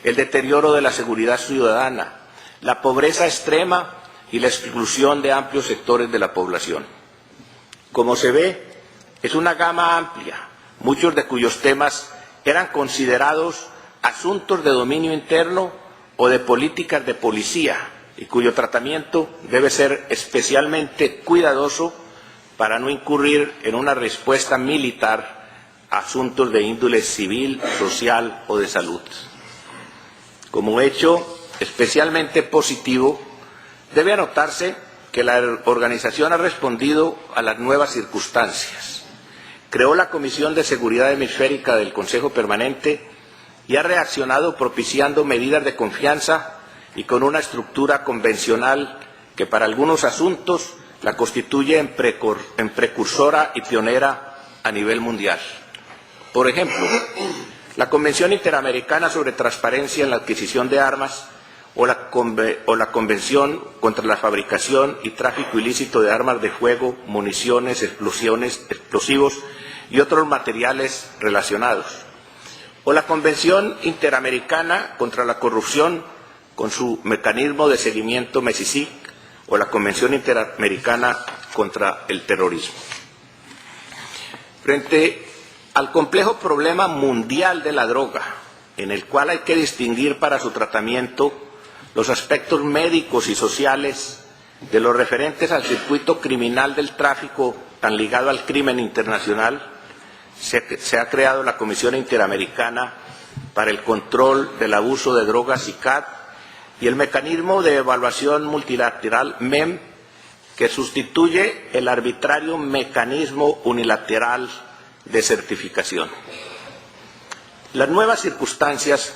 el deterioro de la seguridad ciudadana, la pobreza extrema y la exclusión de amplios sectores de la población. Como se ve, es una gama amplia, muchos de cuyos temas eran considerados asuntos de dominio interno o de políticas de policía y cuyo tratamiento debe ser especialmente cuidadoso para no incurrir en una respuesta militar a asuntos de índole civil, social o de salud. Como hecho especialmente positivo, debe anotarse que la organización ha respondido a las nuevas circunstancias. Creó la Comisión de Seguridad Hemisférica del Consejo Permanente y ha reaccionado propiciando medidas de confianza y con una estructura convencional que para algunos asuntos la constituye en precursora y pionera a nivel mundial. Por ejemplo, la Convención Interamericana sobre Transparencia en la Adquisición de Armas o la Convención contra la Fabricación y Tráfico Ilícito de Armas de Fuego, Municiones, Explosivos y otros materiales relacionados, o la Convención Interamericana contra la Corrupción con su mecanismo de seguimiento MESICIC, o la Convención Interamericana contra el Terrorismo. Frente al complejo problema mundial de la droga, en el cual hay que distinguir para su tratamiento los aspectos médicos y sociales de los referentes al circuito criminal del tráfico tan ligado al crimen internacional, se ha creado la Comisión Interamericana para el Control del Abuso de Drogas, ICAT, y el Mecanismo de Evaluación Multilateral, MEM, que sustituye el arbitrario Mecanismo Unilateral de Certificación. Las nuevas circunstancias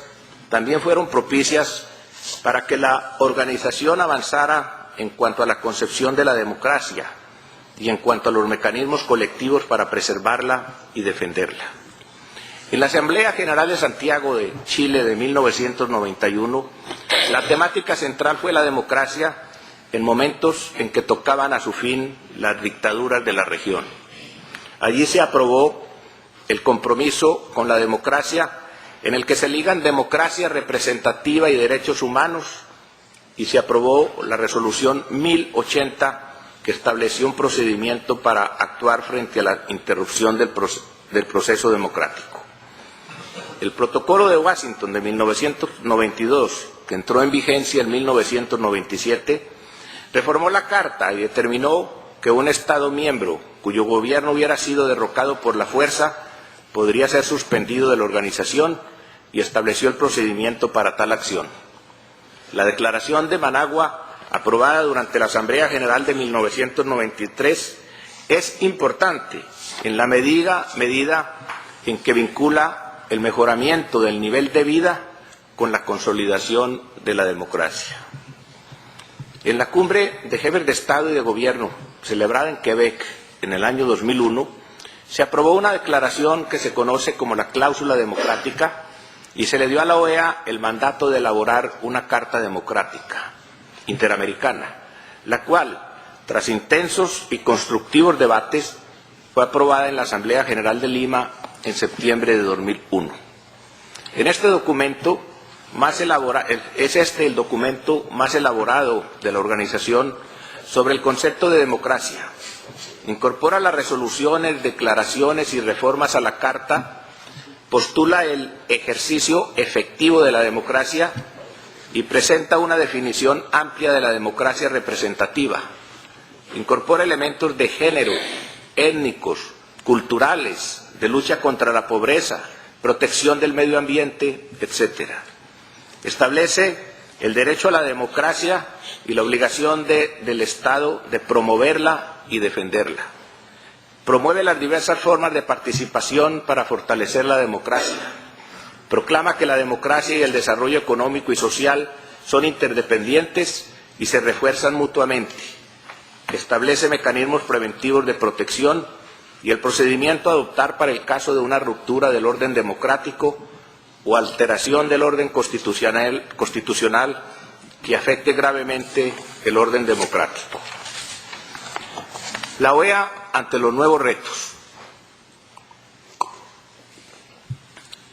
también fueron propicias para que la organización avanzara en cuanto a la concepción de la democracia y en cuanto a los mecanismos colectivos para preservarla y defenderla. En la Asamblea General de Santiago de Chile de 1991, la temática central fue la democracia en momentos en que tocaban a su fin las dictaduras de la región. Allí se aprobó el compromiso con la democracia, en el que se ligan democracia representativa y derechos humanos, y se aprobó la resolución 1080, que estableció un procedimiento para actuar frente a la interrupción del proceso democrático. El Protocolo de Washington de 1992, que entró en vigencia en 1997, reformó la Carta y determinó que un Estado miembro cuyo gobierno hubiera sido derrocado por la fuerza podría ser suspendido de la organización y estableció el procedimiento para tal acción. La Declaración de Managua, aprobada durante la Asamblea General de 1993, es importante en la medida en que vincula el mejoramiento del nivel de vida con la consolidación de la democracia. En la cumbre de jefes de Estado y de Gobierno, celebrada en Quebec en el año 2001, se aprobó una declaración que se conoce como la cláusula democrática y se le dio a la OEA el mandato de elaborar una Carta Democrática Interamericana, la cual, tras intensos y constructivos debates, fue aprobada en la Asamblea General de Lima en septiembre de 2001. En este documento es el documento más elaborado de la organización sobre el concepto de democracia. Incorpora las resoluciones, declaraciones y reformas a la Carta, postula el ejercicio efectivo de la democracia y presenta una definición amplia de la democracia representativa. Incorpora elementos de género, étnicos, culturales, de lucha contra la pobreza, protección del medio ambiente, etc. Establece el derecho a la democracia y la obligación del Estado de promoverla y defenderla. Promueve las diversas formas de participación para fortalecer la democracia. Proclama que la democracia y el desarrollo económico y social son interdependientes y se refuerzan mutuamente. Establece mecanismos preventivos de protección y el procedimiento a adoptar para el caso de una ruptura del orden democrático o alteración del orden constitucional que afecte gravemente el orden democrático. La OEA ante los nuevos retos.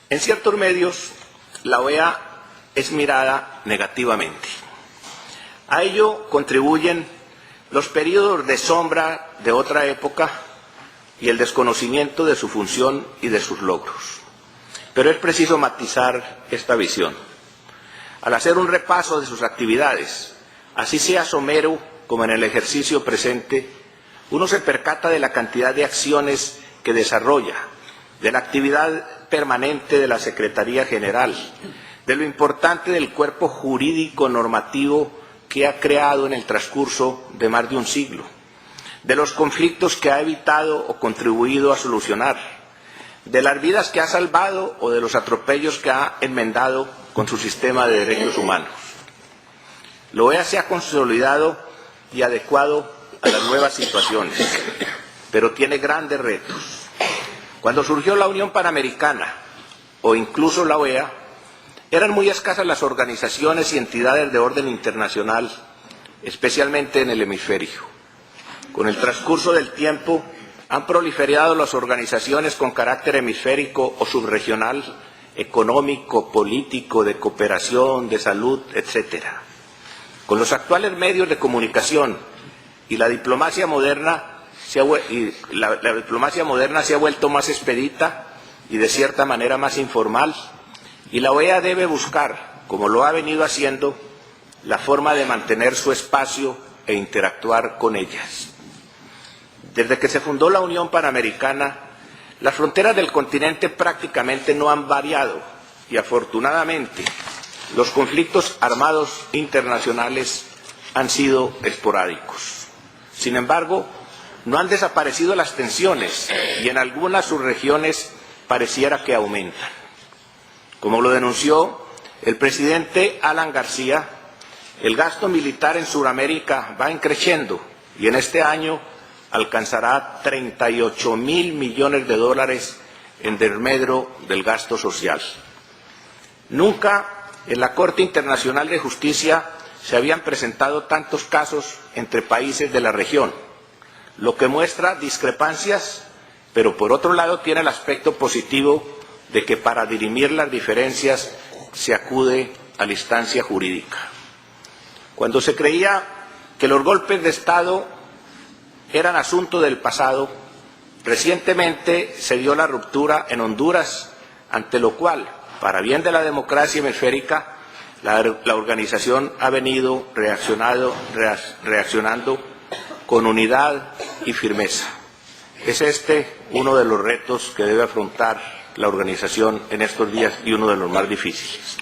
En ciertos medios, la OEA es mirada negativamente. A ello contribuyen los periodos de sombra de otra época y el desconocimiento de su función y de sus logros. Pero es preciso matizar esta visión. Al hacer un repaso de sus actividades, así sea somero como en el ejercicio presente, uno se percata de la cantidad de acciones que desarrolla, de la actividad permanente de la Secretaría General, de lo importante del cuerpo jurídico normativo que ha creado en el transcurso de más de un siglo, de los conflictos que ha evitado o contribuido a solucionar, de las vidas que ha salvado o de los atropellos que ha enmendado con su sistema de derechos humanos. La OEA se ha consolidado y adecuado a las nuevas situaciones, pero tiene grandes retos. Cuando surgió la Unión Panamericana o incluso la OEA, eran muy escasas las organizaciones y entidades de orden internacional, especialmente en el hemisferio. Con el transcurso del tiempo, han proliferado las organizaciones con carácter hemisférico o subregional, económico, político, de cooperación, de salud, etc. Con los actuales medios de comunicación y la diplomacia moderna se ha vuelto más expedita y de cierta manera más informal, y la OEA debe buscar, como lo ha venido haciendo, la forma de mantener su espacio e interactuar con ellas. Desde que se fundó la Unión Panamericana, las fronteras del continente prácticamente no han variado y, afortunadamente, los conflictos armados internacionales han sido esporádicos. Sin embargo, no han desaparecido las tensiones y en algunas subregiones pareciera que aumentan. Como lo denunció el presidente Alan García, el gasto militar en Sudamérica va creciendo y en este año alcanzará 38.000 millones de dólares en desmedro del gasto social. Nunca en la Corte Internacional de Justicia se habían presentado tantos casos entre países de la región, lo que muestra discrepancias, pero por otro lado tiene el aspecto positivo de que para dirimir las diferencias se acude a la instancia jurídica. Cuando se creía que los golpes de Estado eran asunto del pasado, recientemente se dio la ruptura en Honduras, ante lo cual, para bien de la democracia hemisférica, la organización ha venido reaccionando con unidad y firmeza. Es uno de los retos que debe afrontar la organización en estos días y uno de los más difíciles.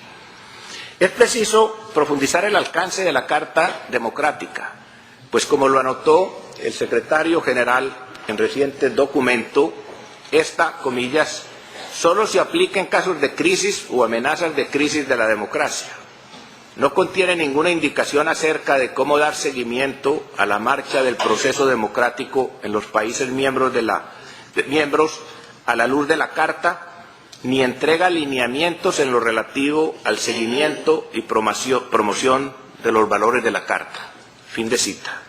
Es preciso profundizar el alcance de la Carta Democrática, pues como lo anotó el secretario general en reciente documento, esta, comillas, solo se aplica en casos de crisis o amenazas de crisis de la democracia. No contiene ninguna indicación acerca de cómo dar seguimiento a la marcha del proceso democrático en los países miembros a la luz de la Carta, ni entrega lineamientos en lo relativo al seguimiento y promoción de los valores de la Carta. Fin de cita.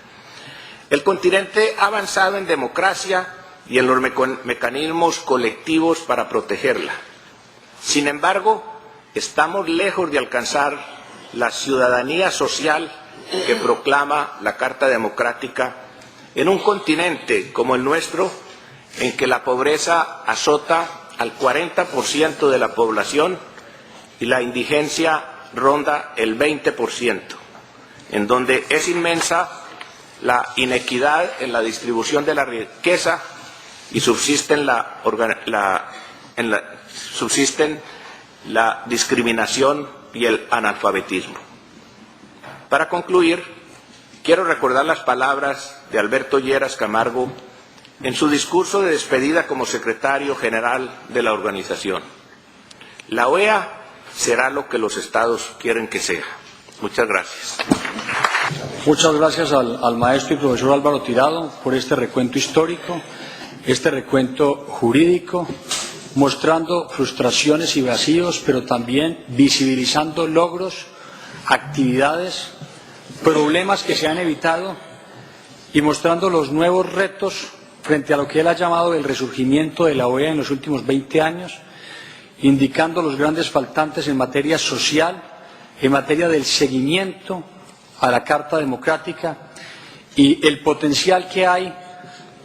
El continente ha avanzado en democracia y en los mecanismos colectivos para protegerla. Sin embargo, estamos lejos de alcanzar la ciudadanía social que proclama la Carta Democrática en un continente como el nuestro, en que la pobreza azota al 40% de la población y la indigencia ronda el 20%, en donde es inmensa la inequidad en la distribución de la riqueza y subsisten la discriminación y el analfabetismo. Para concluir, quiero recordar las palabras de Alberto Lleras Camargo en su discurso de despedida como secretario general de la organización. La OEA será lo que los estados quieren que sea. Muchas gracias. Muchas gracias al maestro y profesor Álvaro Tirado por este recuento histórico, este recuento jurídico, mostrando frustraciones y vacíos, pero también visibilizando logros, actividades, problemas que se han evitado y mostrando los nuevos retos frente a lo que él ha llamado el resurgimiento de la OEA en los últimos 20 años, indicando los grandes faltantes en materia social, en materia del seguimiento a la Carta Democrática y el potencial que hay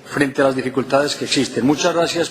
frente a las dificultades que existen. Muchas gracias.